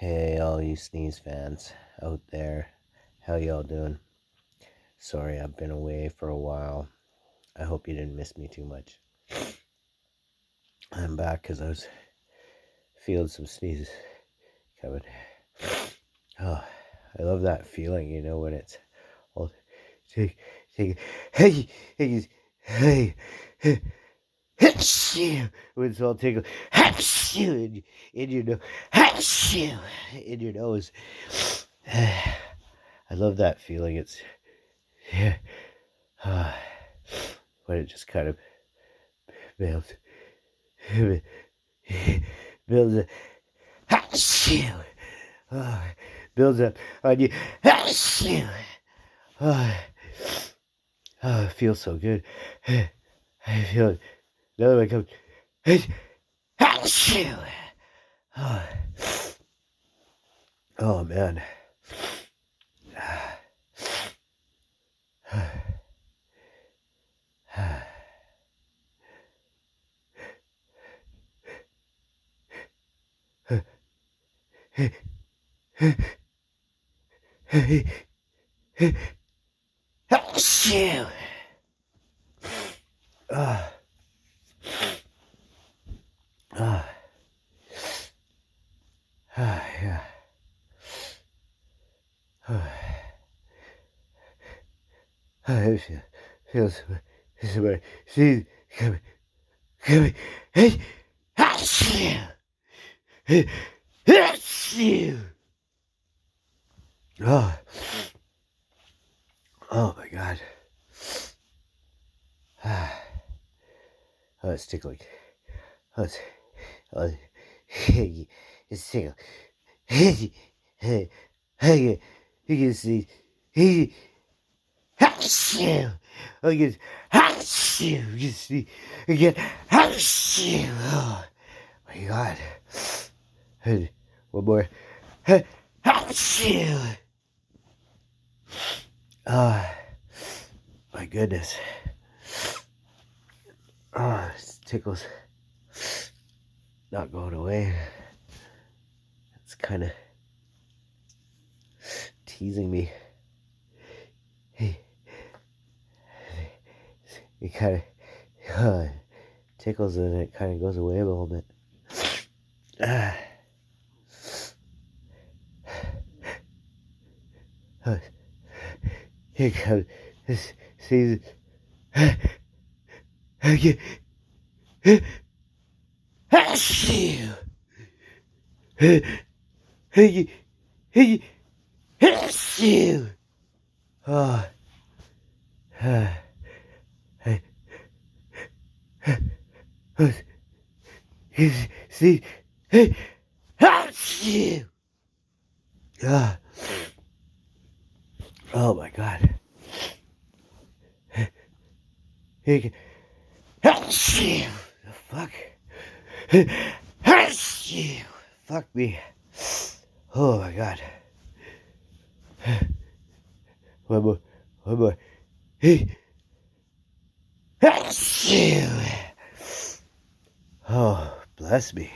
Hey, all you sneeze fans out there. How y'all doing? Sorry, I've been away for a while. I hope you didn't miss me too much. I'm back because I was feeling some sneezes coming. Oh, I love that feeling, when it's all take, hey, hey, hey, hey, when it's all tingling, in your nose, in your nose. I love that feeling. It's yeah, when it just kind of builds, builds a builds up on you. Oh, it feels so good. I feel it. Another one comes. Oh man. Yeah. It feels somebody sees coming. Hey, oh, oh my God. Oh, it's tickling. Oh, it's tickling. You can see. I can you see again. Oh my God. One more. Oh my goodness. Oh, this tickles not going away. It's kind of teasing me. Hey, it kind of tickles and it kind of goes away a little bit. Here comes this season. Hey, oh, see, oh my God. The fuck? Fuck me. Oh my God. One more. One more. Oh, bless me.